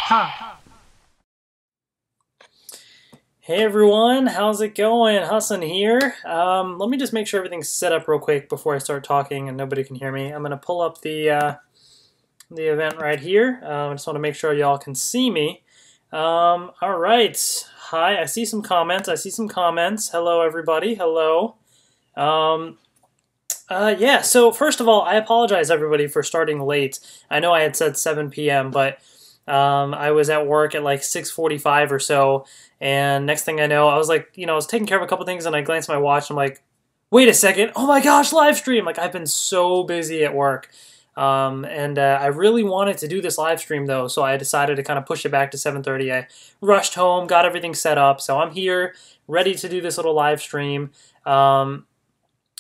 Hey everyone, how's it going? Hassan here. Let me just make sure everything's set up real quick before I start talking and nobody can hear me. I'm gonna pull up the event right here. I just want to make sure y'all can see me. All right. Hi. I see some comments. Hello everybody. Hello. Yeah. So first of all, I apologize everybody for starting late. I know I had said 7 p.m., but I was at work at like 6:45 or so. And next thing I know, I was like, I was taking care of a couple things and I glanced at my watch and I'm like, wait a second, oh my gosh, live stream. Like I've been so busy at work. And I really wanted to do this live stream though, so I decided to kind of push it back to 7:30. I rushed home, got everything set up, so I'm here, ready to do this little live stream.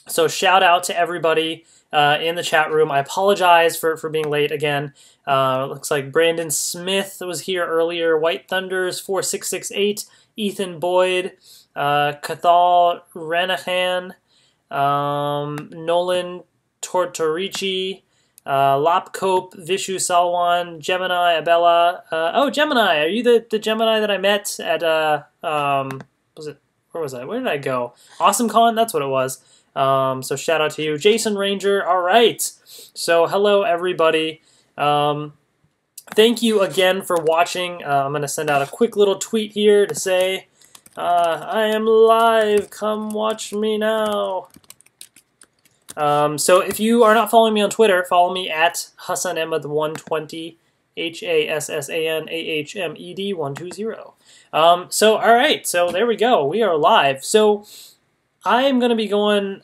So shout out to everybody in the chat room. I apologize for being late again. Looks like Brandon Smith was here earlier. White Thunders 4668, Ethan Boyd, Cathal Renahan, Nolan Tortorici, Lopcope, Vishu Salwan, Gemini, Abella. Oh, Gemini, are you the Gemini that I met at where was I? Where did I go? AwesomeCon, that's what it was. So shout out to you. Jason Ranger, all right. So hello, everybody. Thank you again for watching. I'm going to send out a quick little tweet here to say, I am live. Come watch me now. So if you are not following me on Twitter, follow me at Hassan Ahmed 120, HASSANAHMED 120. So all right, so there we go. We are live. So I am going to be going,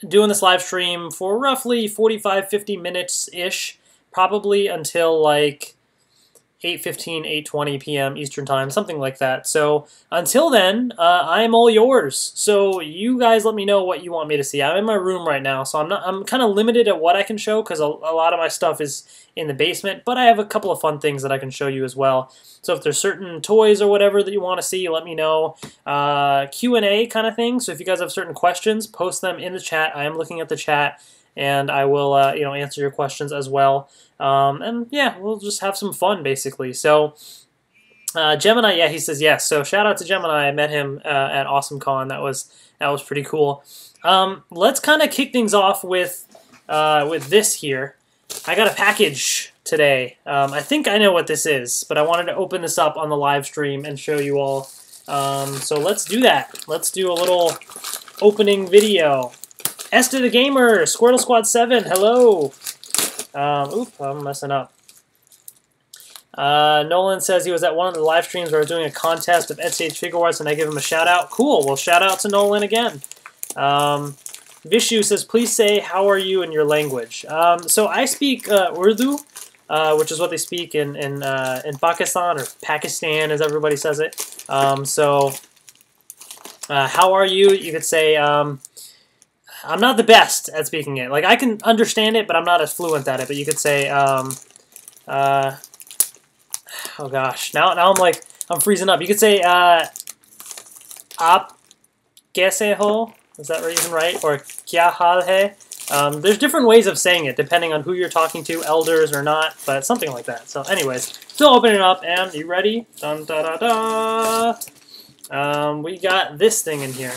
doing this live stream for roughly 45-50 minutes-ish, probably until like 8:15, 8:20 p.m. Eastern Time, something like that. So until then, I'm all yours. So you guys let me know what you want me to see. I'm in my room right now, so I'm kind of limited at what I can show because a lot of my stuff is in the basement, but I have a couple of fun things that I can show you as well. So if there's certain toys or whatever that you want to see, let me know. Q&A kind of thing. So if you guys have certain questions, post them in the chat. I am looking at the chat, and I will answer your questions as well. And yeah, we'll just have some fun basically. So Gemini, yeah, he says yes. So shout out to Gemini. I met him at AwesomeCon. That was pretty cool. Let's kind of kick things off with this here. I got a package today. I think I know what this is, but I wanted to open this up on the live stream and show you all. So let's do that. Let's do a little opening video. Esther the Gamer, Squirtle Squad 7, hello. Oop, I'm messing up. Nolan says he was at one of the live streams where I was doing a contest of SH Figure Arts and I give him a shout out. Cool, well shout out to Nolan again. Vishu says, please say, how are you in your language? So I speak Urdu, which is what they speak in Pakistan, or Pakistan as everybody says it. So how are you? You could say, I'm not the best at speaking it. Like, I can understand it, but I'm not as fluent at it. But you could say, oh gosh, now I'm freezing up. You could say, aap kaise ho? Is that even right? Or kya hal hai? There's different ways of saying it, depending on who you're talking to, elders or not, but something like that. So anyways, still opening it up, and you ready? Dun da da da! We got this thing in here.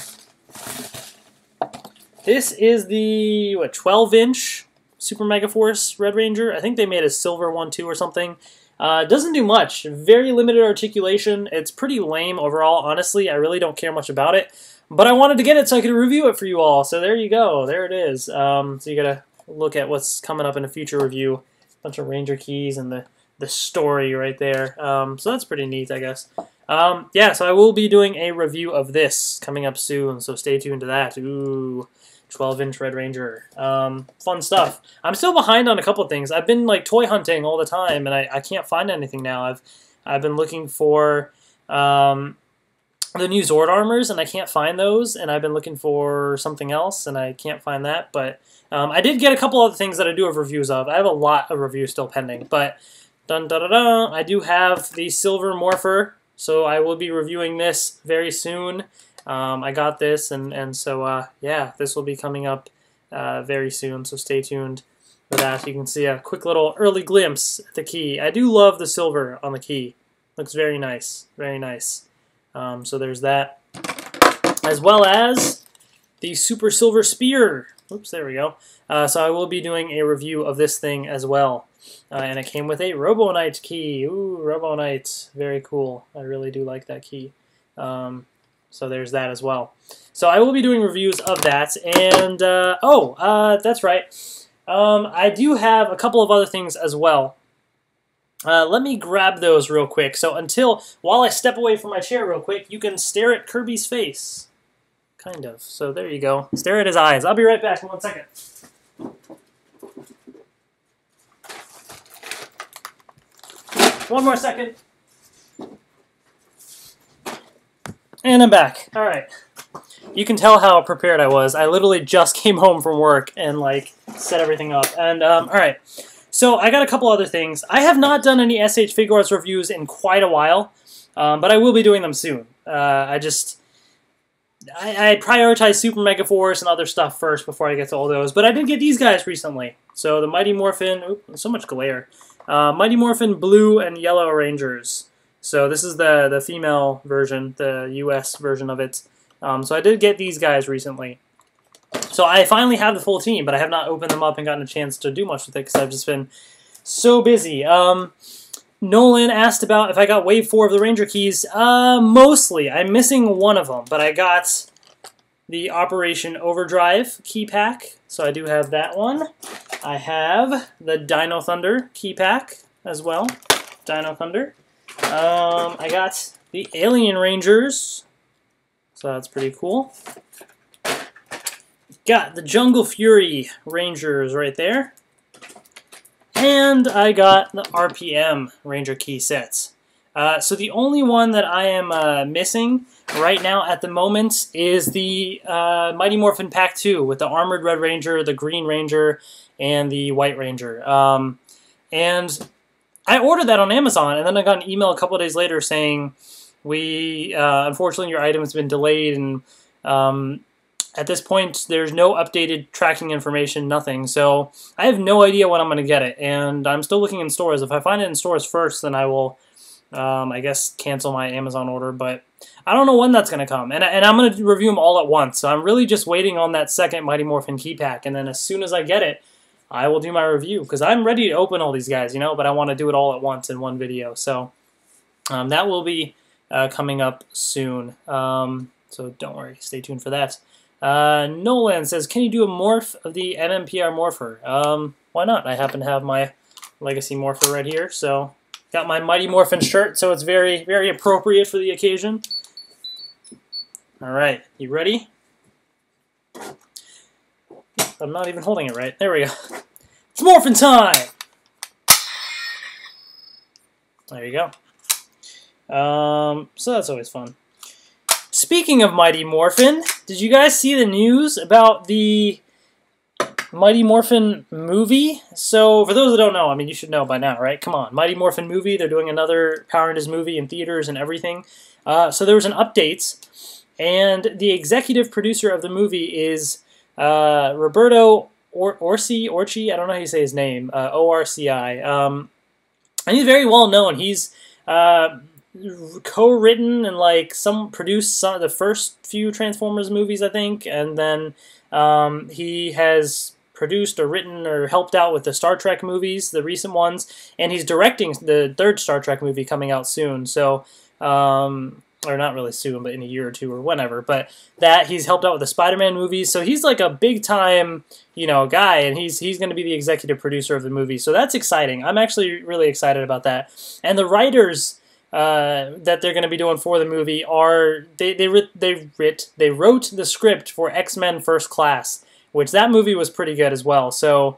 This is the, 12-inch Super Mega Force Red Ranger. I think they made a silver one too or something. Doesn't do much. Very limited articulation. It's pretty lame overall, honestly. I really don't care much about it. But I wanted to get it so I could review it for you all. So there you go. There it is. So you gotta look at what's coming up in a future review. Bunch of Ranger keys and the story right there. So that's pretty neat, I guess. Yeah, so I will be doing a review of this coming up soon. So stay tuned to that. Ooh. 12-inch Red Ranger. Fun stuff. I'm still behind on a couple of things. I've been like toy hunting all the time, and I can't find anything now. I've been looking for the new Zord armors, and I can't find those. And I've been looking for something else, and I can't find that. But I did get a couple other things that I do have reviews of. I have a lot of reviews still pending. But dun da da da, I do have the Silver Morpher, so I will be reviewing this very soon. I got this, and so, yeah, this will be coming up very soon, so stay tuned. for that. You can see a quick little early glimpse at the key. I do love the silver on the key. Looks very nice, very nice. So there's that, as well as the Super Silver Spear. Oops, there we go. So I will be doing a review of this thing as well. And it came with a Robo Knight key. Ooh, Robo Knight. Very cool. I really do like that key. So there's that as well. So I will be doing reviews of that. And, that's right. I do have a couple of other things as well. Let me grab those real quick. So while I step away from my chair real quick, you can stare at Kirby's face. Kind of. So there you go. Stare at his eyes. I'll be right back in 1 second. One more second. And I'm back. All right. You can tell how prepared I was. I literally just came home from work and like set everything up. And all right. So I got a couple other things. I have not done any SH Figure Arts reviews in quite a while, but I will be doing them soon. I prioritize Super Mega Force and other stuff first before I get to all those. But I did get these guys recently. So the Mighty Morphin, oops, so much glare. Mighty Morphin Blue and Yellow Rangers. So this is the female version, the US version of it. So I did get these guys recently. So I finally have the full team, but I have not opened them up and gotten a chance to do much with it because I've just been so busy. Nolan asked about if I got Wave 4 of the Ranger keys. Mostly. I'm missing one of them, but I got the Operation Overdrive key pack, so I do have that one. I have the Dino Thunder key pack as well. Dino Thunder. I got the Alien Rangers, so that's pretty cool. Got the Jungle Fury Rangers right there. And I got the RPM Ranger key sets. So the only one that I am missing right now at the moment is the Mighty Morphin Pack 2 with the Armored Red Ranger, the Green Ranger, and the White Ranger. And I ordered that on Amazon, and then I got an email a couple of days later saying, unfortunately your item has been delayed, and at this point, there's no updated tracking information, nothing. So I have no idea when I'm going to get it, and I'm still looking in stores. If I find it in stores first, then I will, I guess, cancel my Amazon order. But I don't know when that's going to come, and I'm going to review them all at once. So I'm really just waiting on that second Mighty Morphin key pack, and then as soon as I get it, I will do my review, because I'm ready to open all these guys, but I want to do it all at once in one video. So that will be coming up soon. So don't worry, stay tuned for that. Nolan says, can you do a morph of the MMPR Morpher? Why not? I happen to have my Legacy Morpher right here, so got my Mighty Morphin shirt, so it's very, very appropriate for the occasion. Alright, you ready? I'm not even holding it right. There we go. It's Morphin time! There you go. So that's always fun. Speaking of Mighty Morphin, did you guys see the news about the Mighty Morphin movie? So, for those that don't know, I mean, you should know by now, right? Come on. Mighty Morphin movie, they're doing another Power Rangers movie in theaters and everything. So there was an update, and the executive producer of the movie is Roberto Orci, I don't know how you say his name, O-R-C-I. And he's very well known. He's co-written and produced some of the first few Transformers movies, I think, and then he has produced or written or helped out with the Star Trek movies, the recent ones, and he's directing the third Star Trek movie coming out soon. So, or not really soon, but in a year or two or whenever. But that he's helped out with the Spider-Man movies, so he's like a big-time, guy, and he's going to be the executive producer of the movie. So that's exciting. I'm actually really excited about that. And the writers that they're going to be doing for the movie are they wrote the script for X-Men First Class, which that movie was pretty good as well. So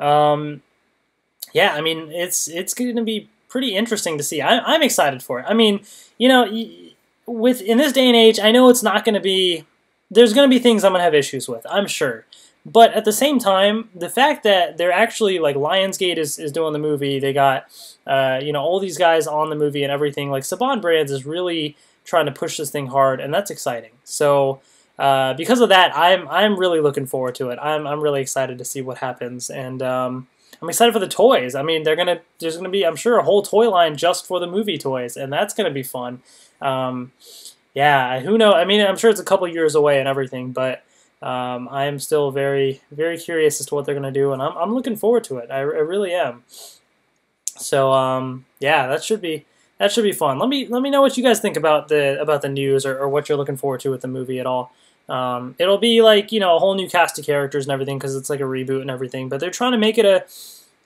yeah, I mean it's going to be pretty interesting to see. I'm excited for it. I mean, in this day and age, I know it's not going to be, there's going to be things I'm going to have issues with, I'm sure. But at the same time, the fact that they're actually, Lionsgate is doing the movie, they got, all these guys on the movie and everything, Saban Brands is really trying to push this thing hard, and that's exciting. So, because of that, I'm really looking forward to it. I'm really excited to see what happens, and I'm excited for the toys. I mean, there's gonna be, I'm sure, a whole toy line just for the movie toys, and that's gonna be fun. Yeah, who knows? I mean, I'm sure it's a couple years away and everything, but I am still very, very curious as to what they're gonna do, and I'm looking forward to it. I really am. So yeah, that should be fun. Let me know what you guys think about the news, or what you're looking forward to with the movie at all. It'll be like, you know, a whole new cast of characters and everything, because it's like a reboot and everything. But they're trying to make it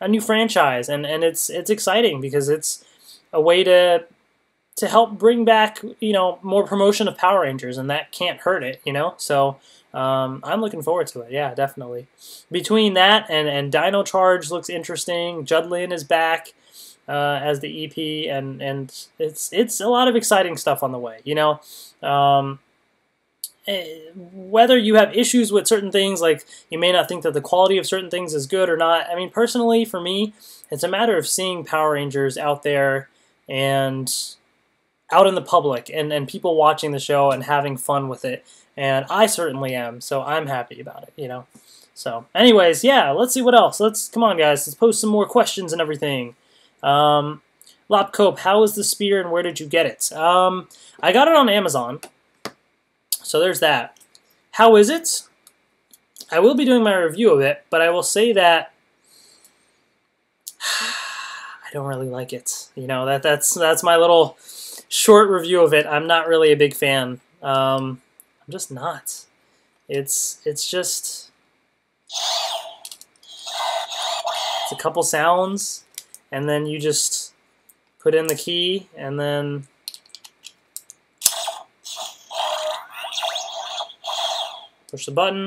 a new franchise, and it's exciting because it's a way to help bring back, you know, more promotion of Power Rangers, and that can't hurt it, you know. So I'm looking forward to it. Yeah, definitely. Between that and Dino Charge looks interesting. Judlin is back as the EP, and it's a lot of exciting stuff on the way, you know. Whether you have issues with certain things, like you may not think that the quality of certain things is good or not. I mean, personally, for me, it's a matter of seeing Power Rangers out there and out in the public, and people watching the show and having fun with it. And I certainly am, so I'm happy about it, you know. So, anyways, yeah, let's see what else. Come on, guys, let's post some more questions and everything. Lopcope, how is the spear and where did you get it? I got it on Amazon. So there's that. How is it? I will be doing my review of it, but I will say that I don't really like it. You know, that's my little short review of it. I'm not really a big fan. I'm just not. It's just, it's a couple sounds, and then you just put in the key, and then push the button.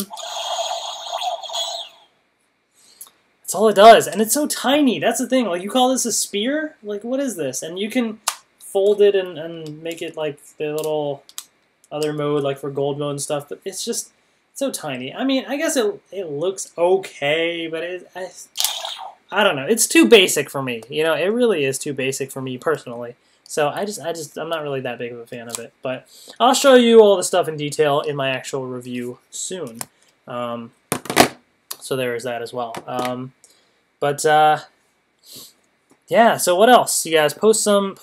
That's all it does, and it's so tiny. That's the thing. Like, you call this a spear? Like, what is this? And you can fold it and make it like the little other mode, like for gold mode and stuff. But it's just so tiny. I mean, I guess it looks okay, but I don't know. It's too basic for me. You know, it really is too basic for me personally. So I'm not really that big of a fan of it. But I'll show you all the stuff in detail in my actual review soon. So there is that as well. Yeah. So what else? You guys post some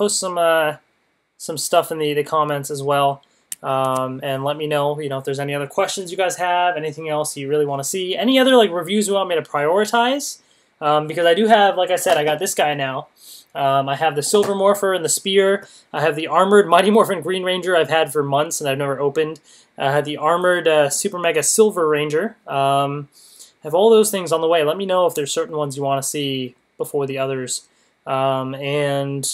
stuff in the comments as well. And let me know, you know, if there's any other questions you guys have, anything else you really want to see, any other like reviews you want me to prioritize. Because I do have, like I said, I got this guy now. I have the Silver Morpher and the Spear. I have the Armored Mighty Morphin Green Ranger I've had for months and I've never opened. I had the Armored Super Mega Silver Ranger. I have all those things on the way. Let me know if there's certain ones you want to see before the others. And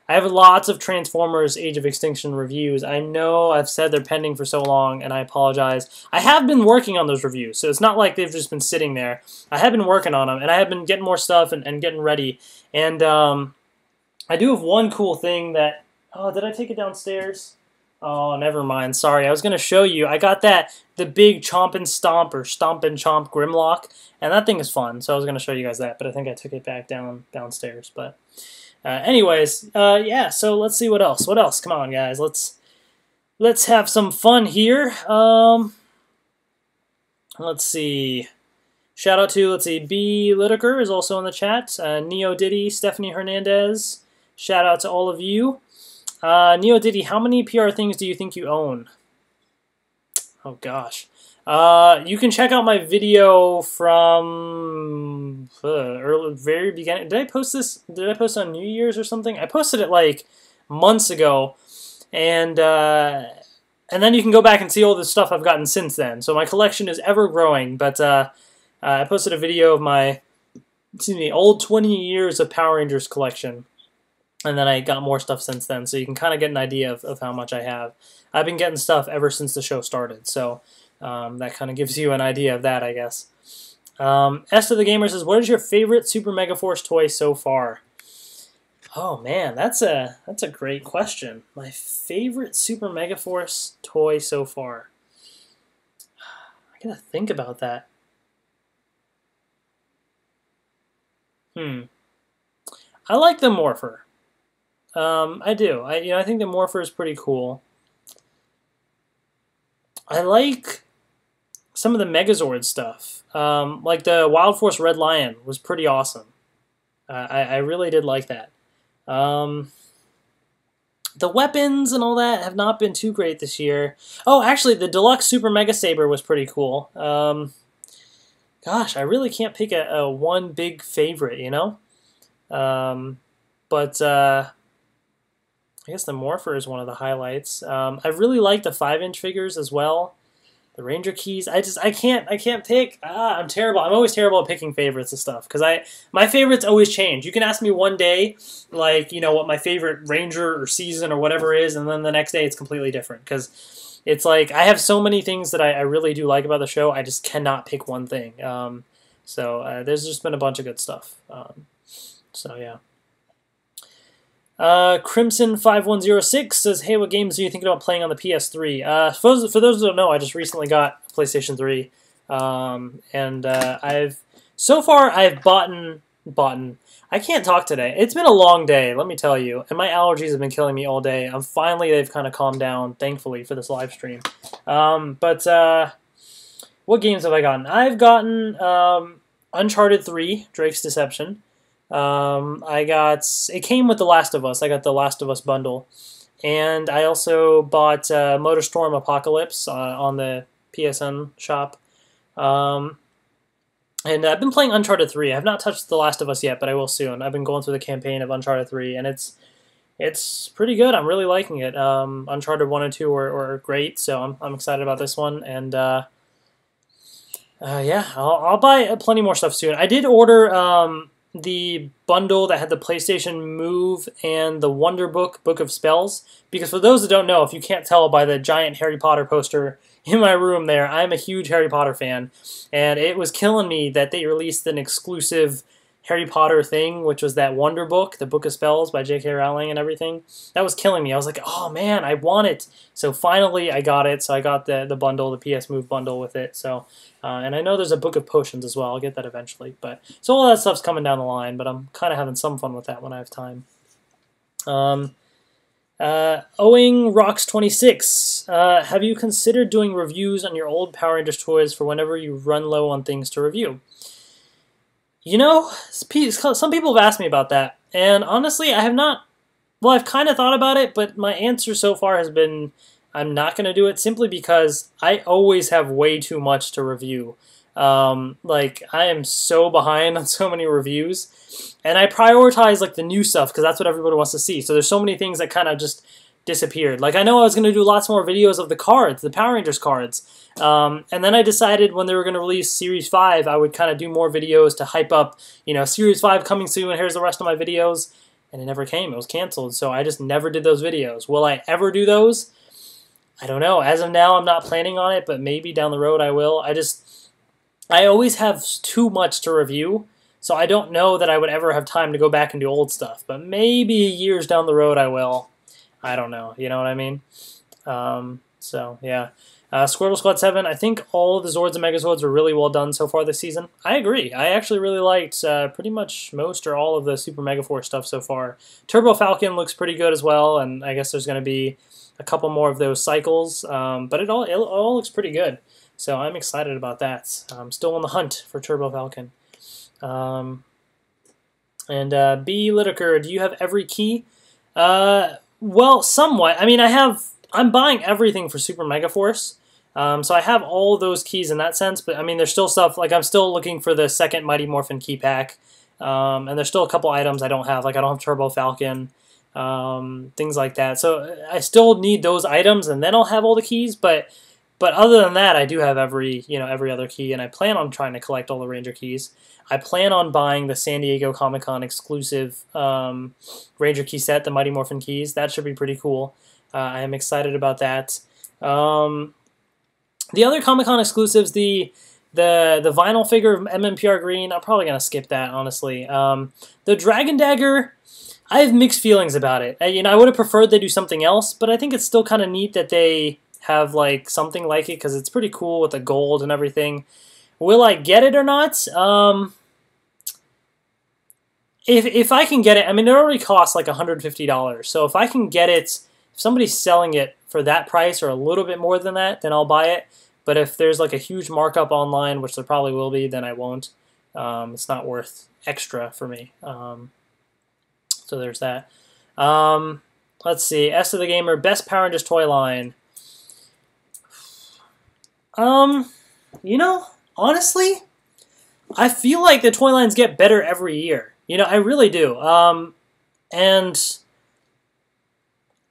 I have lots of Transformers Age of Extinction reviews. I know I've said they're pending for so long, and I apologize. I have been working on those reviews, so it's not like they've just been sitting there. I have been working on them, and I have been getting more stuff and getting ready. And I do have one cool thing that... Oh, did I take it downstairs? Oh, never mind. Sorry, I was going to show you. I got the big Chomp and Stomp, or Stomp and Chomp Grimlock, and that thing is fun, so I was going to show you guys that, but I think I took it back downstairs, but... anyways, yeah, so let's see what else. What else? Come on, guys. Let's have some fun here. Let's see. Shout out to, let's see, B. Lideker is also in the chat. Neo Diddy, Stephanie Hernandez. Shout out to all of you. Neo Diddy, how many PR things do you think you own? Oh, gosh. You can check out my video from very beginning. Did I post this? Did I post on New Year's or something? I posted it like months ago, and then you can go back and see all the stuff I've gotten since then. So my collection is ever growing. But I posted a video of my old 20 years of Power Rangers collection, and then I got more stuff since then. So you can kind of get an idea of how much I have. I've been getting stuff ever since the show started. So. That kind of gives you an idea of that, I guess. Esther the Gamer says, what is your favorite Super Mega Force toy so far? Oh, man, that's a great question. My favorite Super Mega Force toy so far. I gotta think about that. I like the Morpher. I do. I think the Morpher is pretty cool. I like some of the Megazord stuff. Like the Wild Force Red Lion was pretty awesome. I really did like that. The weapons and all that have not been too great this year. Oh, actually, the Deluxe Super Mega Saber was pretty cool. Gosh, I really can't pick a one big favorite, you know? But I guess the Morpher is one of the highlights. I really like the 5-inch figures as well. The Ranger keys. I can't pick. I'm terrible. I'm always terrible at picking favorites and stuff because my favorites always change. You can ask me one day, like, you know, what my favorite Ranger or season or whatever is, and then the next day it's completely different because it's like I have so many things that I really do like about the show. I just cannot pick one thing. So there's just been a bunch of good stuff. So yeah. Crimson5106 says, "Hey, what games are you thinking about playing on the PS3?" For those who don't know, I just recently got PlayStation 3, and I've bought. I can't talk today. It's been a long day, let me tell you, and my allergies have been killing me all day. They've kind of calmed down, thankfully, for this live stream. But what games have I gotten? I've gotten Uncharted 3, Drake's Deception. It came with The Last of Us. I got the Last of Us bundle. And I also bought MotorStorm Apocalypse on the PSN shop. And I've been playing Uncharted 3. I have not touched The Last of Us yet, but I will soon. I've been going through the campaign of Uncharted 3, and it's pretty good. I'm really liking it. Uncharted 1 and 2 were great, so I'm excited about this one. And yeah, I'll buy plenty more stuff soon. I did order the bundle that had the PlayStation Move and the Wonder Book of Spells, because for those that don't know, if you can't tell by the giant Harry Potter poster in my room there, I'm a huge Harry Potter fan, and it was killing me that they released an exclusive Harry Potter thing, which was that Wonder Book, the Book of Spells by J.K. Rowling and everything. That was killing me. I was like, oh man, I want it. So finally I got it. So I got the bundle, the PS Move bundle with it. So and I know there's a Book of Potions as well. I'll get that eventually. But so all that stuff's coming down the line, but I'm kind of having some fun with that when I have time. Owing Rocks 26. Have you considered doing reviews on your old Power Rangers toys for whenever you run low on things to review? You know, some people have asked me about that, and honestly, I have not. Well, I've kind of thought about it, but my answer so far has been I'm not going to do it simply because I always have way too much to review. Like, I am so behind on so many reviews, and I prioritize, like, the new stuff because that's what everybody wants to see. So there's so many things that kind of just disappeared. Like, I know I was going to do lots more videos of the cards, the Power Rangers cards, and then I decided when they were going to release Series 5, I would kind of do more videos to hype up, you know, Series 5 coming soon, and here's the rest of my videos, and it never came. It was canceled, so I just never did those videos. Will I ever do those? I don't know. As of now, I'm not planning on it, but maybe down the road I will. I always have too much to review, so I don't know that I would ever have time to go back and do old stuff, but maybe years down the road I will. I don't know. You know what I mean? So, yeah. Squirtle Squad 7, I think all of the Zords and Megazords were really well done so far this season. I agree. I actually really liked pretty much most or all of the Super Megaforce stuff so far. Turbo Falcon looks pretty good as well, and I guess there's going to be a couple more of those cycles, but it all looks pretty good. So I'm excited about that. I'm still on the hunt for Turbo Falcon. And B. Littaker, do you have every key? Well, somewhat. I mean, I'm buying everything for Super Megaforce. So I have all those keys in that sense, but I mean, there's still stuff, like I'm still looking for the second Mighty Morphin key pack, and there's still a couple items I don't have, like I don't have Turbo Falcon, things like that. So I still need those items, and then I'll have all the keys, but other than that, I do have every other key, and I plan on trying to collect all the Ranger keys. I plan on buying the San Diego Comic-Con exclusive Ranger key set, the Mighty Morphin keys. That should be pretty cool. I am excited about that. The other Comic-Con exclusives, the vinyl figure of MMPR Green, I'm probably going to skip that, honestly. The Dragon Dagger, I have mixed feelings about it. I would have preferred they do something else, but I think it's still kind of neat that they have like something like it because it's pretty cool with the gold and everything. Will I get it or not? If I can get it, I mean, it already costs like $150. So if I can get it, if somebody's selling it for that price or a little bit more than that, then I'll buy it. But if there's like a huge markup online, which there probably will be, then I won't. It's not worth extra for me. So there's that. Let's see. S of the Gamer, best Power Rangers toy line. You know, honestly, I feel like the toy lines get better every year. You know, I really do. And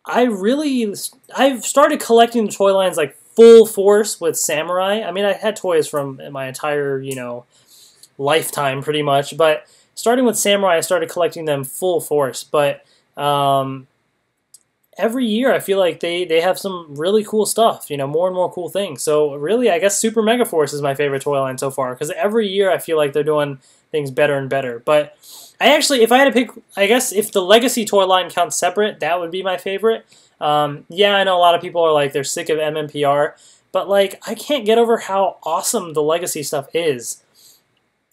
I've started collecting the toy lines like full force with Samurai. I mean, I had toys from my entire, you know, lifetime pretty much, but starting with Samurai, I started collecting them full force. But every year, I feel like they have some really cool stuff, you know, more and more cool things. So really, I guess Super Mega Force is my favorite toy line so far, because every year I feel like they're doing things better and better. But I actually, if I had to pick, I guess if the Legacy toy line counts separate, that would be my favorite. Yeah, I know a lot of people are like, they're sick of MMPR, but like, I can't get over how awesome the Legacy stuff is.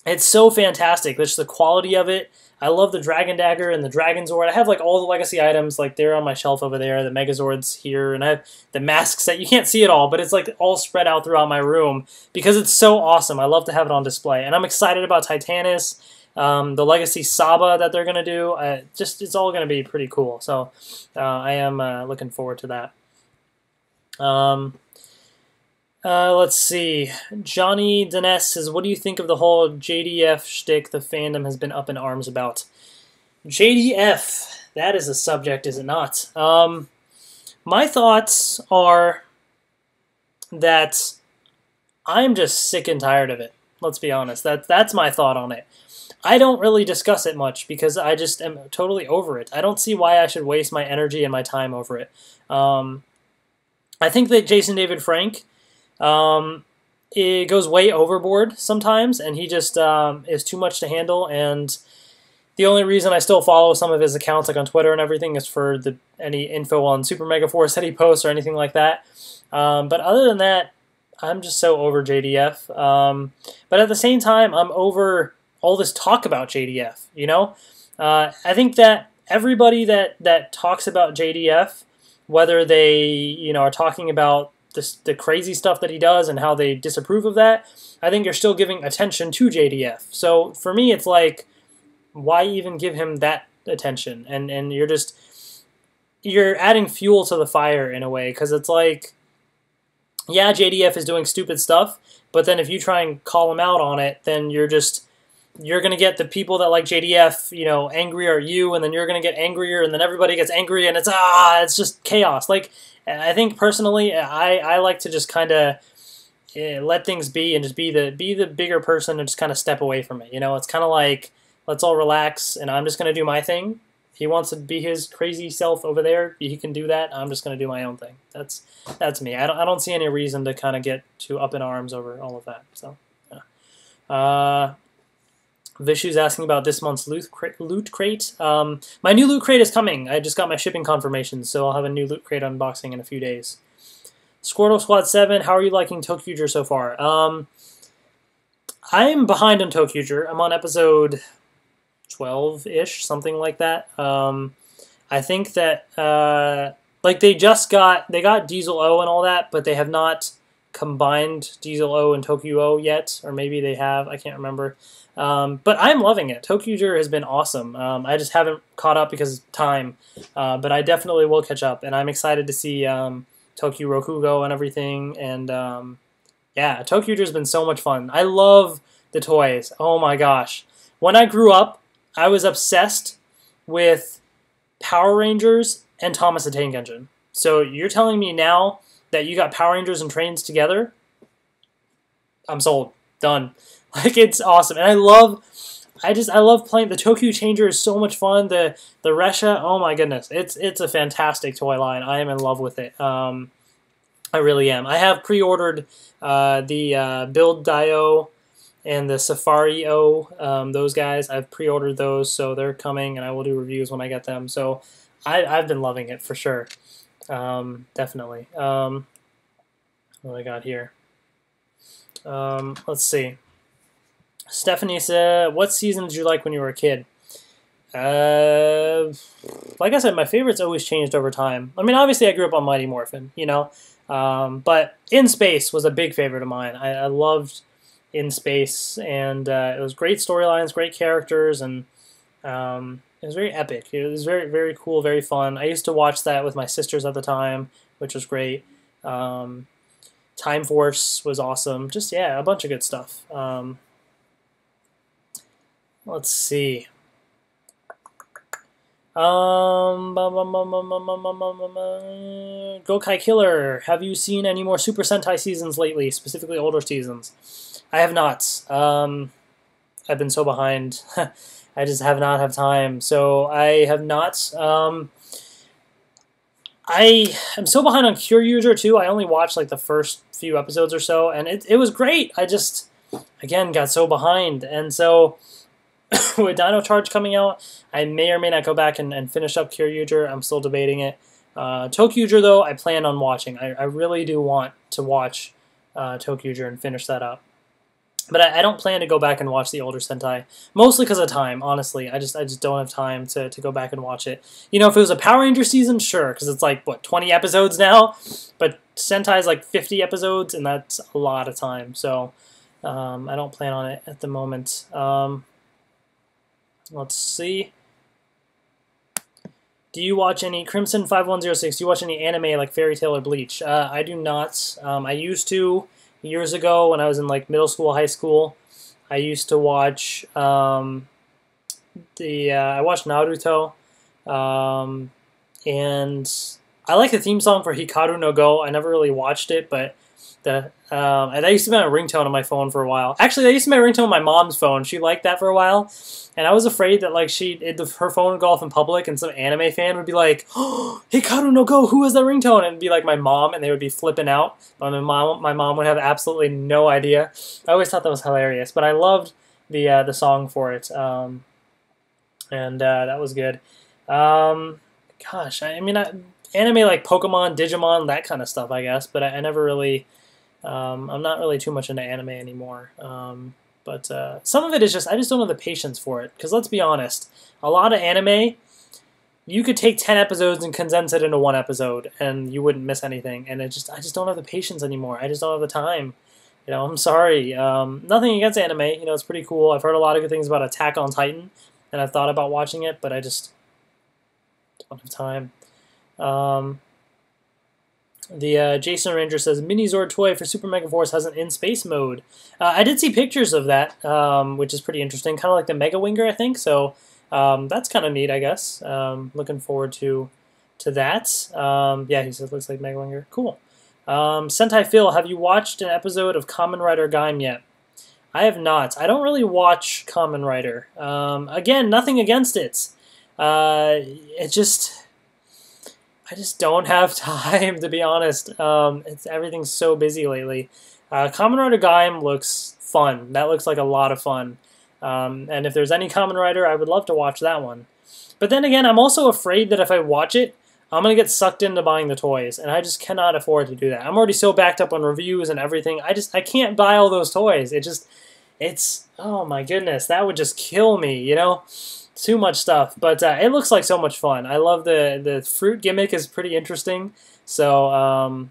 It's so fantastic. Just the quality of it. I love the Dragon Dagger and the Dragon Zord. I have like all the Legacy items, like they're on my shelf over there. The Megazord's here, and I have the mask set. You can't see it all, but it's like all spread out throughout my room because it's so awesome. I love to have it on display, and I'm excited about Titanus, the Legacy Saba that they're gonna do. It's all gonna be pretty cool. So I am looking forward to that. Let's see. Johnny Dines says, what do you think of the whole JDF shtick the fandom has been up in arms about? JDF, that is a subject, is it not? My thoughts are that I'm just sick and tired of it. Let's be honest. That's my thought on it. I don't really discuss it much because I just am totally over it. I don't see why I should waste my energy and my time over it. I think that Jason David Frank... it goes way overboard sometimes, and he just is too much to handle. And the only reason I still follow some of his accounts, like on Twitter and everything, is for any info on Super Mega Force that he posts or anything like that. But other than that, I'm just so over JDF. But at the same time, I'm over all this talk about JDF. You know, I think that everybody that talks about JDF, whether they are talking about the crazy stuff that he does and how they disapprove of that, I think you're still giving attention to JDF. So for me, it's like, why even give him that attention? And you're adding fuel to the fire in a way, because it's like, yeah, JDF is doing stupid stuff, but then if you try and call him out on it, then you're going to get the people that like JDF, angrier at you, and then you're going to get angrier, and then everybody gets angry, and it's just chaos. Like, I think personally, I like to just kind of let things be and just be the bigger person and just kind of step away from it. It's kind of like, let's all relax, and I'm just going to do my thing. If he wants to be his crazy self over there, he can do that. I'm just going to do my own thing. That's me. I don't see any reason to kind of get too up in arms over all of that. So, yeah. Vishu's asking about this month's loot crate. My new loot crate is coming. I just got my shipping confirmation, so I'll have a new loot crate unboxing in a few days. Squirtle Squad 7, how are you liking Tokuger so far? I'm behind on Tokuger. I'm on episode 12-ish, something like that. I think that they got Diesel O and all that, but they have not combined Diesel O and Tokyo O yet, or maybe they have. I can't remember. But I'm loving it. Tokuger has been awesome. I just haven't caught up because of time, but I definitely will catch up, and I'm excited to see Tokyo Rokugo and everything. And yeah, Tokuger has been so much fun. I love the toys. Oh my gosh. When I grew up, I was obsessed with Power Rangers and Thomas the Tank Engine. So you're telling me now that you got Power Rangers and Trains together? I'm sold. Done. Like, it's awesome. And I love playing. The Tokyo Changer is so much fun. The Resha, oh my goodness. It's a fantastic toy line. I am in love with it. I really am. I have pre-ordered the Build Dio and the Safari O, those guys. I've pre-ordered those, so they're coming, and I will do reviews when I get them. So I've been loving it for sure. Definitely. What do I got here? Let's see. Stephanie said, what season did you like when you were a kid? Like I said, my favorites always changed over time. I mean, obviously, I grew up on Mighty Morphin, you know, but In Space was a big favorite of mine. I loved In Space, and it was great storylines, great characters, and it was very epic. It was very, very cool, very fun. I used to watch that with my sisters at the time, which was great. Time Force was awesome. Just, yeah, a bunch of good stuff. Let's see. Gokai Killer, have you seen any more Super Sentai seasons lately, specifically older seasons? I have not. I've been so behind. I just have not have time. So I have not. I am so behind on Cure User too. I only watched like the first few episodes or so, and it was great. I just, again, got so behind. And so with Dino Charge coming out, I may or may not go back and finish up Cure User. I'm still debating it. Tokyuger, though, I plan on watching. I really do want to watch Tokyuger and finish that up. But I don't plan to go back and watch the older Sentai, mostly because of time, honestly. I just don't have time to go back and watch it. You know, if it was a Power Ranger season, sure, because it's like, what, 20 episodes now? But Sentai is like 50 episodes, and that's a lot of time. So I don't plan on it at the moment. Let's see. Do you watch any Crimson 5106? Do you watch any anime like Fairy Tail or Bleach? I do not. I used to years ago when I was in like middle school, high school. I used to watch I watched Naruto, and I like the theme song for Hikaru no Go. I never really watched it, but and that used to be my ringtone on my phone for a while. Actually, that used to be my ringtone on my mom's phone. She liked that for a while. And I was afraid that like her phone would go off in public, and some anime fan would be like, "Oh, Hikaru no Go, who is that ringtone?" And it'd be like my mom, and they would be flipping out. But my mom would have absolutely no idea. I always thought that was hilarious, but I loved the song for it, and that was good. Gosh, I mean, anime like Pokemon, Digimon, that kind of stuff, I guess. But I never really, I'm not really too much into anime anymore. But some of it is just, I just don't have the patience for it. Because let's be honest, a lot of anime, you could take 10 episodes and condense it into one episode, and you wouldn't miss anything. And I just don't have the patience anymore. I just don't have the time. You know, I'm sorry. Nothing against anime. You know, it's pretty cool. I've heard a lot of good things about Attack on Titan, and I've thought about watching it, but I just don't have time. Jason Ranger says, Mini-Zord toy for Super Mega Force has an in-space mode. I did see pictures of that, which is pretty interesting. Kind of like the Mega Winger, I think. So that's kind of neat, I guess. Looking forward to that. Yeah, he says, looks like Mega Winger. Cool. Sentai Phil, have you watched an episode of Kamen Rider Gaim yet? I have not. I don't really watch Kamen Rider. Again, nothing against it. It just... I just don't have time, to be honest. Everything's so busy lately. Kamen Rider Gaim looks fun. That looks like a lot of fun. And if there's any Kamen Rider, I would love to watch that one. But then again, I'm also afraid that if I watch it, I'm going to get sucked into buying the toys. And I just cannot afford to do that. I'm already so backed up on reviews and everything. I can't buy all those toys. It's, oh my goodness, that would just kill me, you know? Too much stuff, but it looks like so much fun. I love the fruit gimmick is pretty interesting. So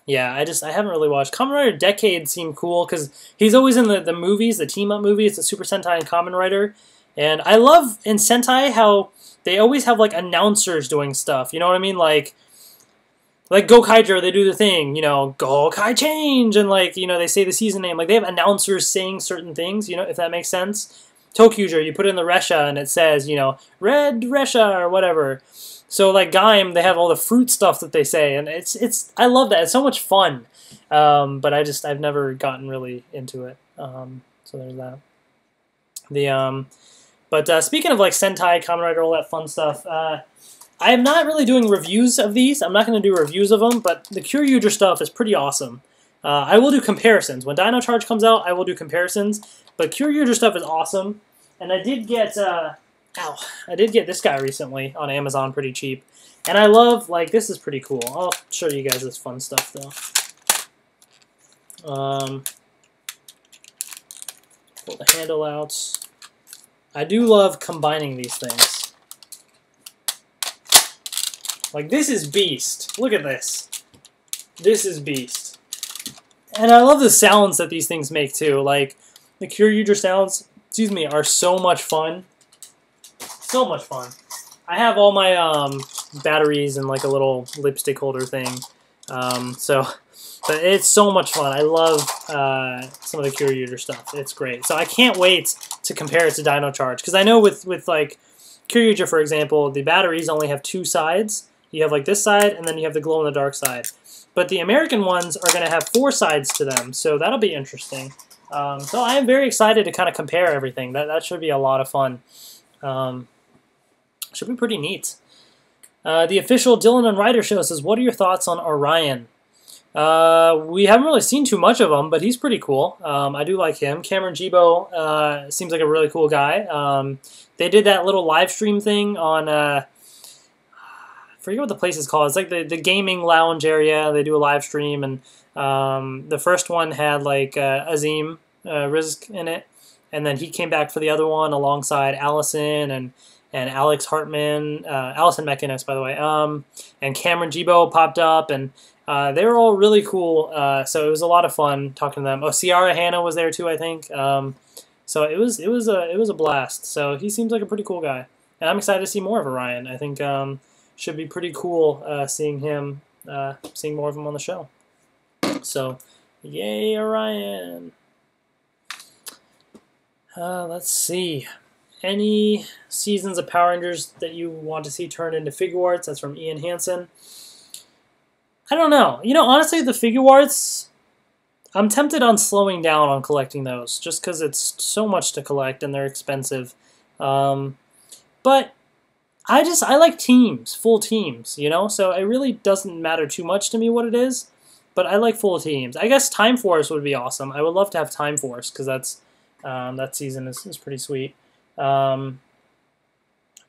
yeah, I haven't really watched Kamen Rider Decade. Seemed cool because he's always in the movies, the team up movies, the Super Sentai and Kamen Rider, and I love in Sentai how they always have like announcers doing stuff. You know what I mean? Like Gokaiger, they do the thing, you know, Gokai change, and like, you know, they say the season name. Like they have announcers saying certain things. You know, if that makes sense. Tokyuger, you put in the Resha and it says, you know, Red Resha or whatever. So like Gaim, they have all the fruit stuff that they say, and it's I love that. It's so much fun. But I've never gotten really into it. So there's that. Speaking of like Sentai, Kamen Rider, all that fun stuff, I am not really doing reviews of these. I'm not going to do reviews of them, but the Kyoryuger stuff is pretty awesome. I will do comparisons. When Dino Charge comes out, I will do comparisons. But Kyoryuger stuff is awesome. And I did get this guy recently on Amazon pretty cheap. And I love, like, this is pretty cool. I'll show you guys this fun stuff, though. Pull the handle out. I do love combining these things. Like, this is Beast. Look at this. This is Beast. And I love the sounds that these things make, too. Like, the Kyoryuger sounds, excuse me, are so much fun. So much fun. I have all my batteries in, like, a little lipstick holder thing. But it's so much fun. I love some of the Kyoryuger stuff. It's great. So I can't wait to compare it to Dino Charge. Because I know with like, Kyoryuger, for example, the batteries only have two sides. You have, like, this side, and then you have the glow-in-the-dark side. But the American ones are going to have 4 sides to them, so that'll be interesting. So I am very excited to kind of compare everything. That should be a lot of fun. Should be pretty neat. The official Dylan and Ryder show says, what are your thoughts on Orion? We haven't really seen too much of him, but he's pretty cool. I do like him. Cameron Jibo seems like a really cool guy. They did that little live stream thing on, I forget what the place is called. It's like the gaming lounge area. They do a live stream, and the first one had like Azim Rizk in it, and then he came back for the other one alongside Allison and Alex Hartman, Allison McInnes, by the way, and Cameron Jibo popped up, and they were all really cool, so it was a lot of fun talking to them. Oh, Ciara Hanna was there too, I think. So it was a blast. So he seems like a pretty cool guy, and I'm excited to see more of Orion. I think should be pretty cool seeing him, seeing more of him on the show. So, yay, Orion! Let's see. Any seasons of Power Rangers that you want to see turned into figure arts? That's from Ian Hansen. I don't know. You know, honestly, the figure arts, I'm tempted on slowing down on collecting those, just because it's so much to collect and they're expensive. But I like teams, full teams, you know? So it really doesn't matter too much to me what it is, but I like full teams. I guess Time Force would be awesome. I would love to have Time Force, because that's that season is pretty sweet. But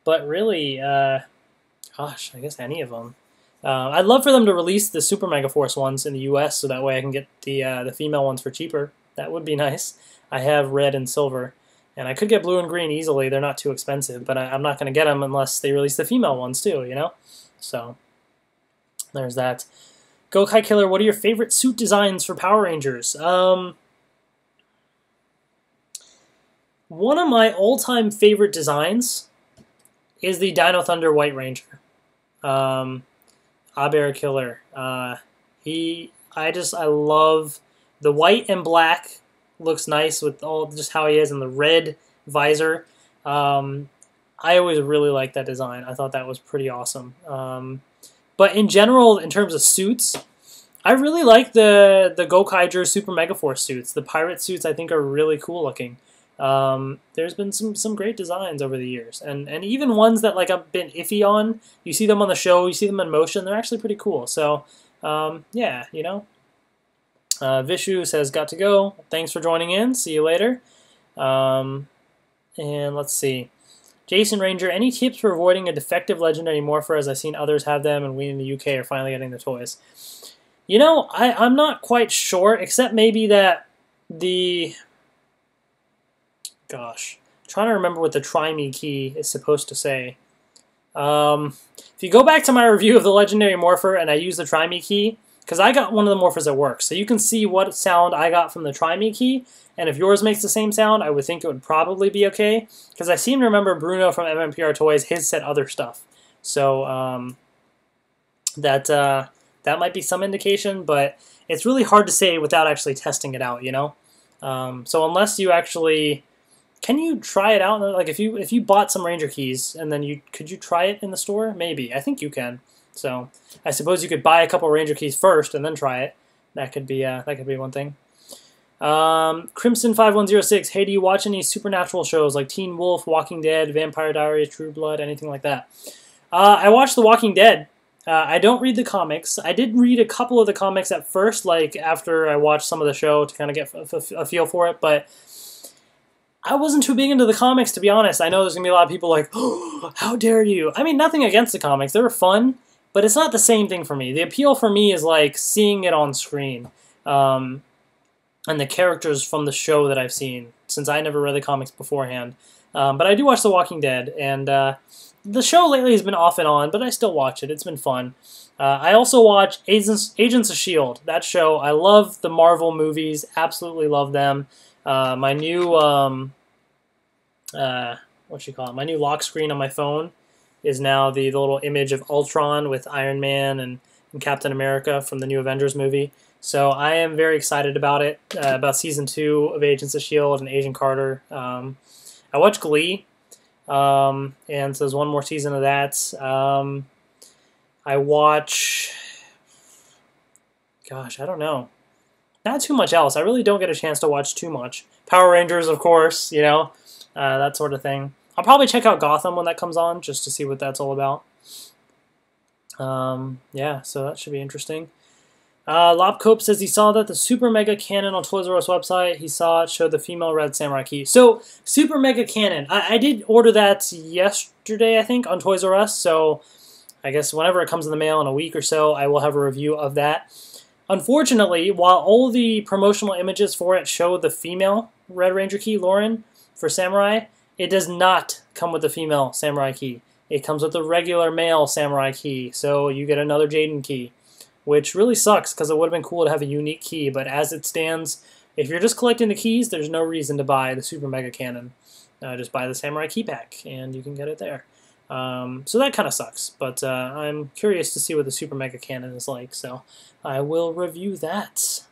really, gosh, I guess any of them. I'd love for them to release the Super Mega Force ones in the U.S. so that way I can get the female ones for cheaper. That would be nice. I have red and silver, and I could get blue and green easily. They're not too expensive, but I'm not going to get them unless they release the female ones too, you know? So, there's that. Gokai Killer, what are your favorite suit designs for Power Rangers? One of my all-time favorite designs is the Dino Thunder White Ranger. Aber Killer. I love the white and black. Looks nice with all just how he is, and the red visor. I always really liked that design. I thought that was pretty awesome. But in general, in terms of suits, I really like the Gokaiger Super Megaforce suits. The pirate suits I think are really cool looking. There's been some great designs over the years, and even ones that like I've been iffy on. You see them on the show, you see them in motion. They're actually pretty cool. So yeah, you know. Vishu says, got to go. Thanks for joining in. See you later. And let's see. Jason Ranger, any tips for avoiding a defective legendary morpher, as I've seen others have them and we in the UK are finally getting the toys? You know, I'm not quite sure, except maybe that the... Gosh, I'm trying to remember what the Try Me key is supposed to say. If you go back to my review of the legendary morpher and I use the Try Me key, because I got one of the morphers that works, so you can see what sound I got from the Try Me key, and if yours makes the same sound, I would think it would probably be okay, because I seem to remember Bruno from MMPR Toys, his said other stuff. So that might be some indication, but it's really hard to say without actually testing it out, you know? So unless you actually... Can you try it out? Like if you bought some Ranger keys and then could you try it in the store? Maybe. I think you can. So I suppose you could buy a couple Ranger keys first and then try it. That could be one thing. Crimson5106. Hey, do you watch any supernatural shows like Teen Wolf, Walking Dead, Vampire Diaries, True Blood, anything like that? I watched The Walking Dead. I don't read the comics. I did read a couple of the comics at first, like after I watched some of the show to kind of get a feel for it, but I wasn't too big into the comics, to be honest. I know there's going to be a lot of people like, oh, how dare you? I mean, nothing against the comics. They were fun, but it's not the same thing for me. The appeal for me is like seeing it on screen and the characters from the show that I've seen, since I never read the comics beforehand. But I do watch The Walking Dead, and the show lately has been off and on, but I still watch it. It's been fun. I also watch Agents of S.H.I.E.L.D., that show. I love the Marvel movies, absolutely love them. My new, my new lock screen on my phone is now the little image of Ultron with Iron Man and Captain America from the new Avengers movie. So I am very excited about it, about Season 2 of Agents of S.H.I.E.L.D. and Agent Carter. I watched Glee, and so there's one more season of that. I watch, gosh, I don't know. Not too much else. I really don't get a chance to watch too much. Power Rangers, of course, that sort of thing. I'll probably check out Gotham when that comes on, just to see what that's all about. Yeah, so that should be interesting. Lobcope says he saw that the Super Mega Cannon on Toys R Us website, he saw it showed the female red samurai key. So, Super Mega Cannon, I did order that yesterday, I think, on Toys R Us, so I guess whenever it comes in the mail in a week or so, I will have a review of that. Unfortunately, while all the promotional images for it show the female Red Ranger key, Lauren, for Samurai, it does not come with the female Samurai key. It comes with the regular male Samurai key, so you get another Jaden key, which really sucks because it would have been cool to have a unique key, but as it stands, if you're just collecting the keys, there's no reason to buy the Super Mega Cannon. Just buy the Samurai key pack, and you can get it there. So that kind of sucks, but I'm curious to see what the Super Mega Cannon is like, so I will review that.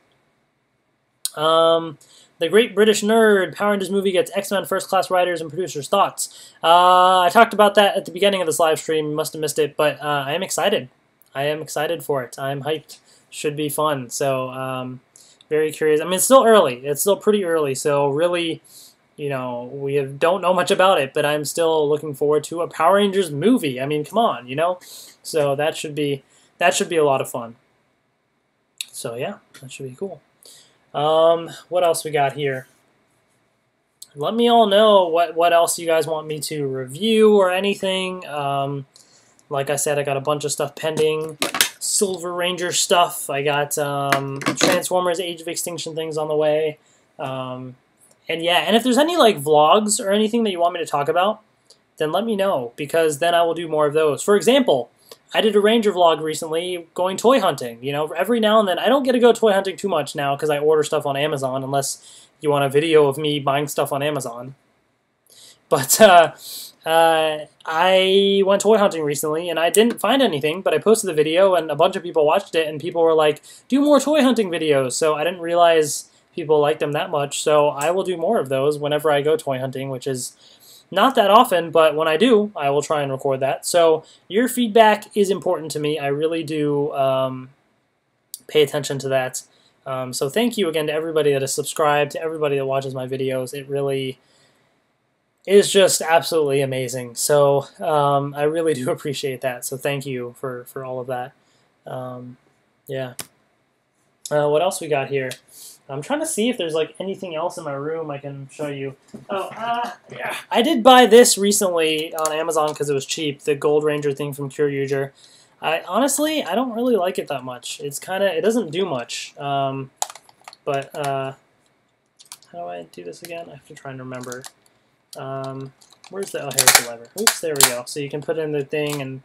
The Great British Nerd, Power Rangers movie gets X-Men First Class writers and producers' thoughts. I talked about that at the beginning of this live stream, you must have missed it, but I am excited. I am excited for it. I'm hyped. Should be fun, so very curious. I mean, it's still early. It's still pretty early, so really, we don't know much about it, but I'm still looking forward to a Power Rangers movie. I mean, come on, So that should be a lot of fun. So yeah, that should be cool. What else we got here? Let me all know what else you guys want me to review or anything. Like I said, I got a bunch of stuff pending. Silver Ranger stuff. I got Transformers Age of Extinction things on the way. And yeah, and if there's any vlogs or anything that you want me to talk about, then let me know, because then I will do more of those. For example, I did a Ranger vlog recently going toy hunting. Every now and then, I don't get to go toy hunting too much now because I order stuff on Amazon, unless you want a video of me buying stuff on Amazon. But I went toy hunting recently, and I didn't find anything, but I posted the video, and a bunch of people watched it, and people were like, do more toy hunting videos. So I didn't realize people liked them that much, so I will do more of those whenever I go toy hunting, which is not that often, but when I do, I will try and record that. So your feedback is important to me. I really do pay attention to that. So thank you again to everybody that is subscribed, to everybody that watches my videos. It really is just absolutely amazing. So I really do appreciate that. So thank you for all of that. Yeah. What else we got here? I'm trying to see if there's anything else in my room I can show you. Oh, yeah. I did buy this recently on Amazon because it was cheap, the Gold Ranger thing from Kyoryuger. Honestly, I don't really like it that much. It doesn't do much. But how do I do this again? I have to try and remember. Here's the lever. Oops, there we go. So you can put in the thing and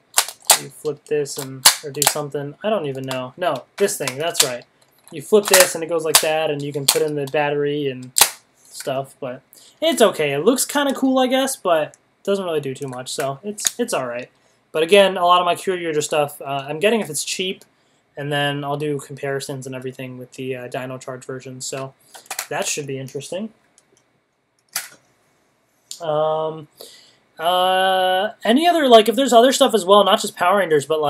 you flip this or do something. I don't even know. No, this thing, that's right. You flip this and it goes like that, and you can put in the battery and stuff, but it's okay. It looks kind of cool, I guess, but doesn't really do too much, so it's alright. But again, a lot of my Kyoryuger stuff, I'm getting if it's cheap, and then I'll do comparisons and everything with the Dino Charge version, so that should be interesting. Any other, if there's other stuff as well, not just Power Rangers, but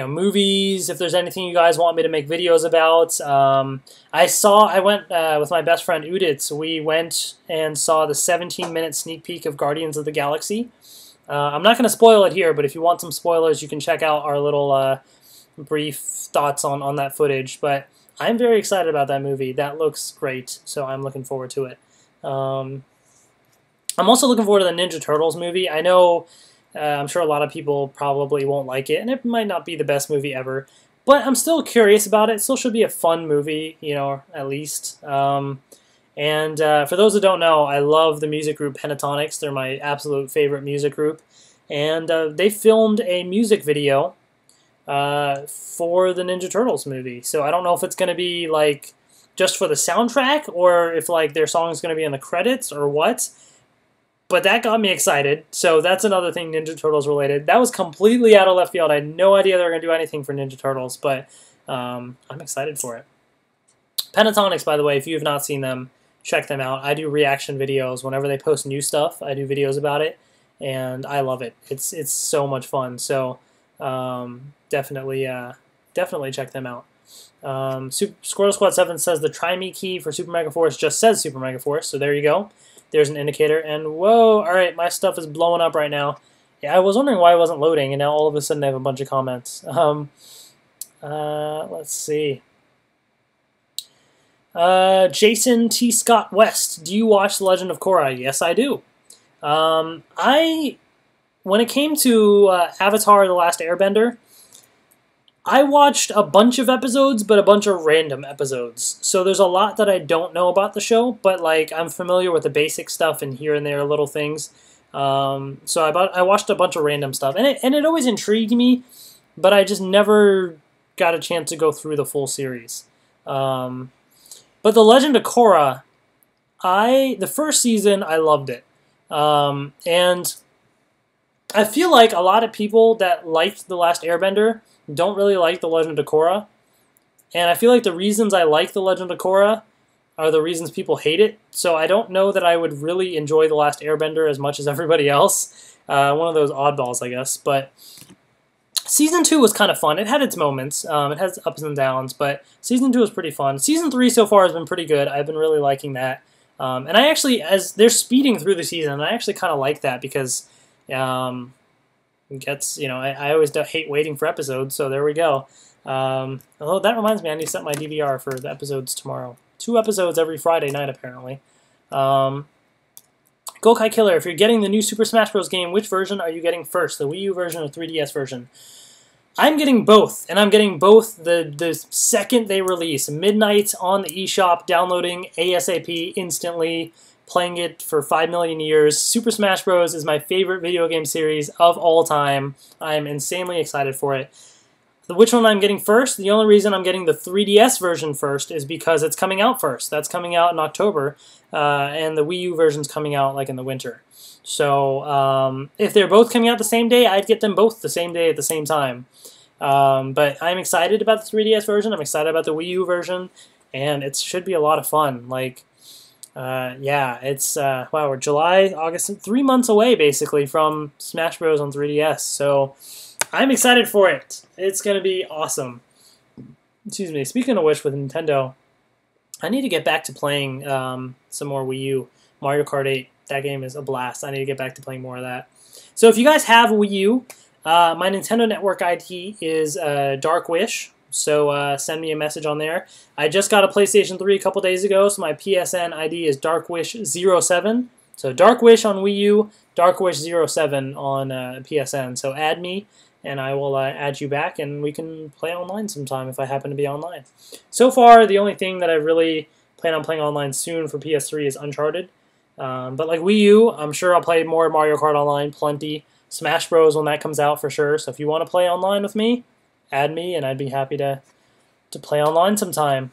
movies, if there's anything you guys want me to make videos about. I went with my best friend Uditz. We went and saw the 17-minute sneak peek of Guardians of the Galaxy. I'm not going to spoil it here, but if you want some spoilers, you can check out our little brief thoughts on that footage. But I'm very excited about that movie. That looks great, so I'm looking forward to it. I'm also looking forward to the Ninja Turtles movie. I know I'm sure a lot of people probably won't like it, and it might not be the best movie ever, but I'm still curious about it. It still should be a fun movie, at least. And for those that don't know, I love the music group Pentatonics. They're my absolute favorite music group. And they filmed a music video for the Ninja Turtles movie. So I don't know if it's going to be like just for the soundtrack or if like their song is going to be in the credits or what. But that got me excited. So that's another thing Ninja Turtles related. That was completely out of left field. I had no idea they were going to do anything for Ninja Turtles, but I'm excited for it. Pentatonics, by the way, if you have not seen them, check them out. I do reaction videos whenever they post new stuff. I do videos about it, and I love it. It's so much fun. So definitely check them out. Squirrel Squad 7 says the Try Me key for Super Mega Force just says Super Mega Force, so there you go. There's an indicator, and whoa, alright, my stuff is blowing up right now. Yeah, I was wondering why it wasn't loading, and now all of a sudden I have a bunch of comments. Let's see. Jason T. Scott West, do you watch The Legend of Korra? Yes, I do. When it came to Avatar: The Last Airbender, I watched a bunch of episodes, but a bunch of random episodes. So there's a lot that I don't know about the show, but like I'm familiar with the basic stuff and here and there little things. So I watched a bunch of random stuff, and it always intrigued me, but I just never got a chance to go through the full series. But The Legend of Korra, the first season I loved it, and I feel like a lot of people that liked The Last Airbender don't really like The Legend of Korra. And I feel like the reasons I like The Legend of Korra are the reasons people hate it. So I don't know that I would really enjoy The Last Airbender as much as everybody else. One of those oddballs, I guess. But Season 2 was kind of fun. It had its moments. It has ups and downs, but Season 2 was pretty fun. Season 3 so far has been pretty good. I've been really liking that. And I actually, as they're speeding through the season, I actually kind of like that because gets, I always hate waiting for episodes, so there we go. Although that reminds me, I need to set my DVR for the episodes tomorrow. 2 episodes every Friday night, apparently. Gokai Killer, if you're getting the new Super Smash Bros. Game, which version are you getting first, the Wii U version or 3DS version? I'm getting both, and I'm getting both the second they release. Midnight on the eShop, downloading ASAP instantly, playing it for 5 million years. Super Smash Bros. Is my favorite video game series of all time. I'm insanely excited for it. Which one I'm getting first? The only reason I'm getting the 3DS version first is because it's coming out first. That's coming out in October, and the Wii U version's coming out like in the winter. So if they're both coming out the same day, I'd get them both the same day at the same time. But I'm excited about the 3DS version. I'm excited about the Wii U version, and it should be a lot of fun. Yeah, it's, wow, we're July, August, 3 months away, basically, from Smash Bros. On 3DS, so I'm excited for it. It's going to be awesome. Excuse me, speaking of which, with Nintendo, I need to get back to playing some more Wii U. Mario Kart 8, that game is a blast. I need to get back to playing more of that. So if you guys have Wii U, my Nintendo Network ID is Dark Wish. So send me a message on there. I just got a PlayStation 3 a couple days ago, so my PSN ID is DarkWish07. So Darkwish on Wii U, Darkwish07 on PSN. So add me, and I will add you back, and we can play online sometime if I happen to be online. So far, the only thing that I really plan on playing online soon for PS3 is Uncharted. But like Wii U, I'm sure I'll play more Mario Kart Online, plenty. Smash Bros. When that comes out for sure. So if you want to play online with me, add me, and I'd be happy to play online sometime.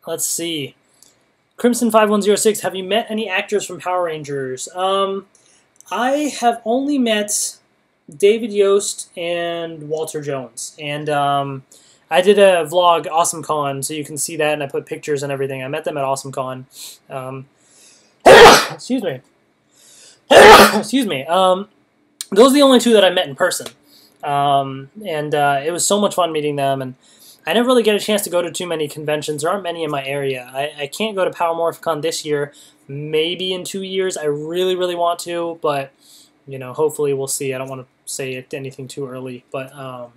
Let's see. Crimson5106, have you met any actors from Power Rangers? I have only met David Yost and Walter Jones. And I did a vlog, AwesomeCon, so you can see that, and I put pictures and everything. I met them at AwesomeCon. Excuse me. Excuse me. Those are the only 2 that I met in person. It was so much fun meeting them, and I never really get a chance to go to too many conventions. There aren't many in my area. I can't go to Power Morphicon this year. Maybe in 2 years. I really, really want to, but, hopefully we'll see. I don't want to say anything too early, but,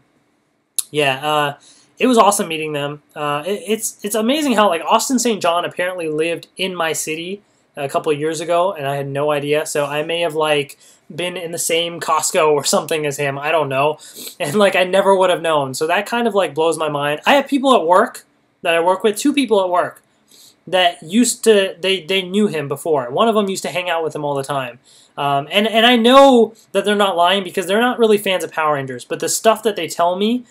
yeah, it was awesome meeting them. It's amazing how, like, Austin St. John apparently lived in my city a couple of years ago, and I had no idea, so I may have, like, been in the same Costco or something as him. I don't know. And, like, I never would have known. So that kind of, like, blows my mind. I have people at work that I work with, 2 people at work that used to, they knew him before. One of them used to hang out with him all the time. And I know that they're not lying because they're not really fans of Power Rangers, but the stuff that they tell me,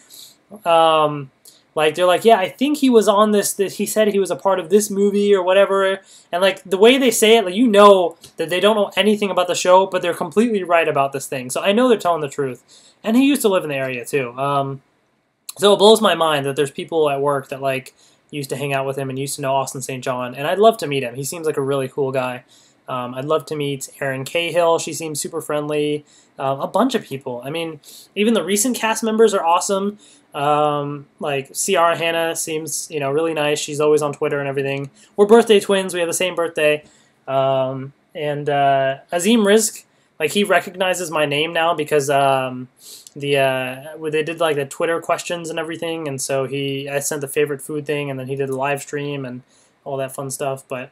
like, they're like, yeah, I think he was on this, he said he was a part of this movie or whatever. And, like, the way they say it, like, you know that they don't know anything about the show, but they're completely right about this thing. So I know they're telling the truth. And he used to live in the area, too. So it blows my mind that there's people at work that, like, used to hang out with him and used to know Austin St. John. And I'd love to meet him. He seems like a really cool guy. I'd love to meet Erin Cahill. She seems super friendly. A bunch of people. I mean, even the recent cast members are awesome. Like Ciara Hanna seems, you know, really nice. She's always on Twitter and everything. We're birthday twins. We have the same birthday. And Azim Rizk, like, he recognizes my name now because they did like the Twitter questions and everything, and so I sent the favorite food thing, and then he did a live stream and all that fun stuff. But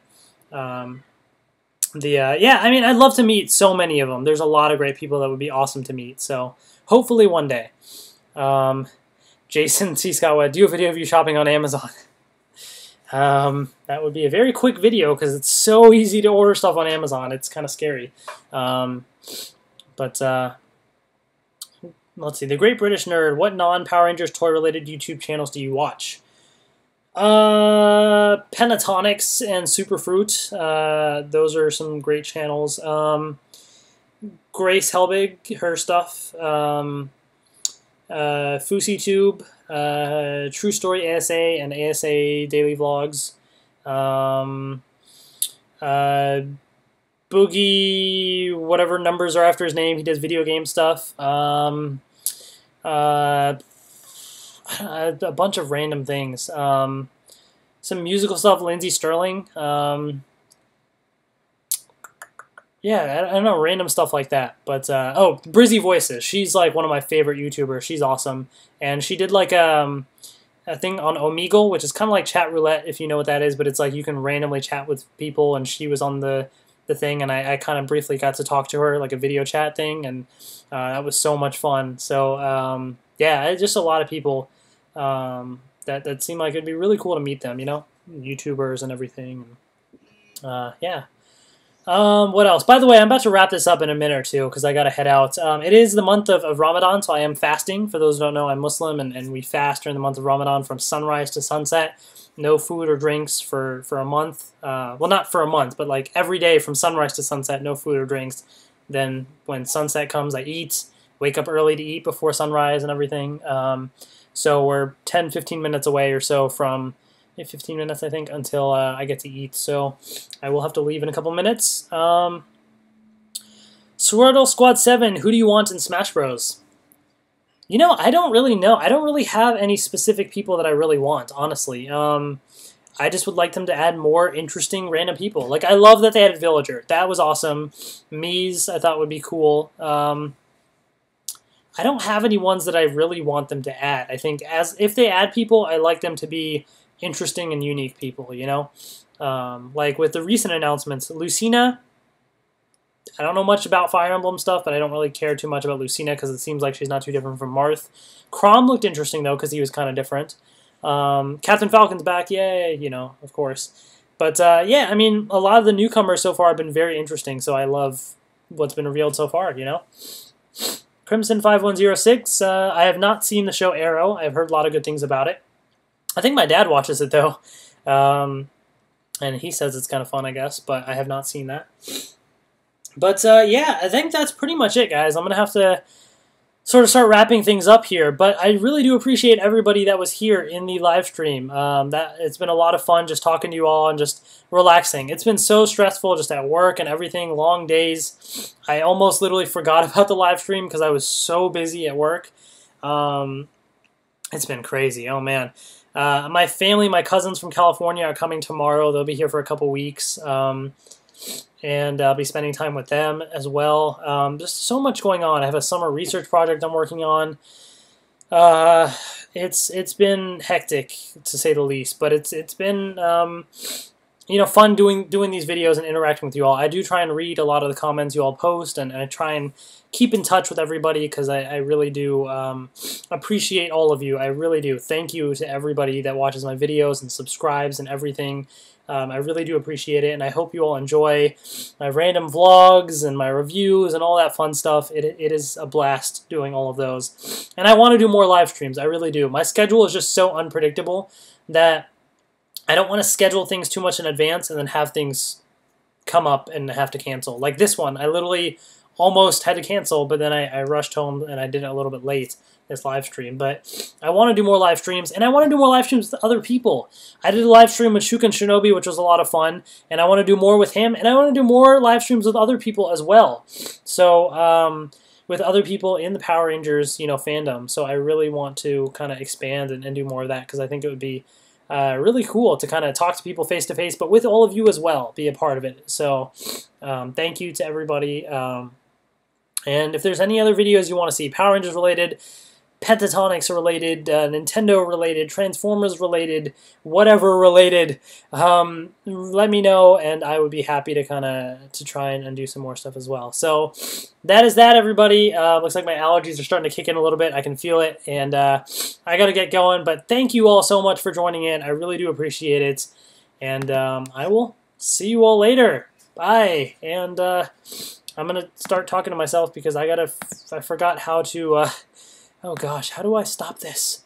yeah, I mean, I'd love to meet so many of them. There's a lot of great people that would be awesome to meet. So hopefully one day. Jason C. Scott, do a video of you shopping on Amazon. That would be a very quick video because it's so easy to order stuff on Amazon. It's kind of scary. But let's see. The Great British Nerd. What non-Power Rangers toy-related YouTube channels do you watch? Pentatonics and Superfruit. Those are some great channels. Grace Helbig, her stuff. FouseyTube, True Story ASA and ASA Daily Vlogs. Boogie, whatever numbers are after his name, he does video game stuff. A bunch of random things. Some musical stuff, Lindsay Sterling. Yeah, I don't know, random stuff like that. But, oh, Brizzy Voices. She's, like, one of my favorite YouTubers. She's awesome. And she did, like, a thing on Omegle, which is kind of like chat roulette, if you know what that is. But it's, like, you can randomly chat with people, and she was on the thing, and I kind of briefly got to talk to her, like a video chat thing, and that was so much fun. So, yeah, just a lot of people that seemed like it'd be really cool to meet them, you know? YouTubers and everything. Yeah. What else? By the way, I'm about to wrap this up in a minute or two because I got to head out. It is the month of Ramadan, so I am fasting. For those who don't know, I'm Muslim, and we fast during the month of Ramadan from sunrise to sunset. No food or drinks for a month. Well, not for a month, but like every day from sunrise to sunset, no food or drinks. Then when sunset comes, I eat. Wake up early to eat before sunrise and everything. So we're 10, 15 minutes away or so from... 15 minutes, I think, until I get to eat. So I will have to leave in a couple minutes. Swirtle Squad 7, who do you want in Smash Bros? You know, I don't really know. I don't really have any specific people that I really want, honestly. I just would like them to add more interesting random people. Like, I love that they added Villager. That was awesome. Mies, I thought would be cool. I don't have any ones that I really want them to add. I think if they add people, I like them to be interesting and unique people, you know? Like with the recent announcements, Lucina, I don't know much about Fire Emblem stuff, but I don't really care too much about Lucina because it seems like she's not too different from Marth. Chrom looked interesting, though, because he was kind of different. Captain Falcon's back, yay, you know, of course. But, yeah, I mean, a lot of the newcomers so far have been very interesting, so I love what's been revealed so far, you know? Crimson5106, I have not seen the show Arrow. I've heard a lot of good things about it. I think my dad watches it, though, and he says it's kind of fun, I guess, but I have not seen that. But, yeah, I think that's pretty much it, guys. I'm going to have to sort of start wrapping things up here, but I really do appreciate everybody that was here in the live stream. It's been a lot of fun just talking to you all and just relaxing. It's been so stressful just at work and everything, long days. I almost literally forgot about the live stream because I was so busy at work. It's been crazy, oh man. My family, my cousins from California are coming tomorrow. They'll be here for a couple weeks, and I'll be spending time with them as well. Just so much going on. I have a summer research project I'm working on. It's been hectic, to say the least, but it's been you know, fun doing these videos and interacting with you all. I do try and read a lot of the comments you all post, and I try and keep in touch with everybody because I really do appreciate all of you. I really do. Thank you to everybody that watches my videos and subscribes and everything. I really do appreciate it, and I hope you all enjoy my random vlogs and my reviews and all that fun stuff. It is a blast doing all of those. And I want to do more live streams. I really do. My schedule is just so unpredictable that I don't want to schedule things too much in advance and then have things come up and have to cancel. Like this one, I literally almost had to cancel, but then I rushed home and I did it a little bit late, this live stream. But I want to do more live streams, and I want to do more live streams with other people. I did a live stream with Shuken Shinobi, which was a lot of fun, and I want to do more with him, and I want to do more live streams with other people as well. So, with other people in the Power Rangers, fandom. So I really want to kind of expand and do more of that, because I think it would be really cool to kind of talk to people face to face, but with all of you as well, be a part of it. So thank you to everybody. And if there's any other videos you want to see, Power Rangers related, Pentatonics related, Nintendo related, Transformers related, whatever related, let me know, and I would be happy to try and do some more stuff as well. So that is that, everybody. Looks like my allergies are starting to kick in a little bit. I can feel it, and I got to get going. But thank you all so much for joining in. I really do appreciate it, and I will see you all later. Bye. And I'm gonna start talking to myself because I forgot how to. Oh gosh, how do I stop this?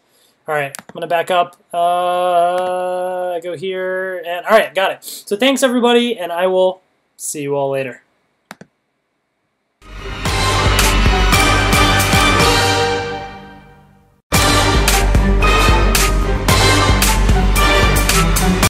All right, I'm gonna back up. Go here, and all right, got it. So thanks everybody, and I will see you all later.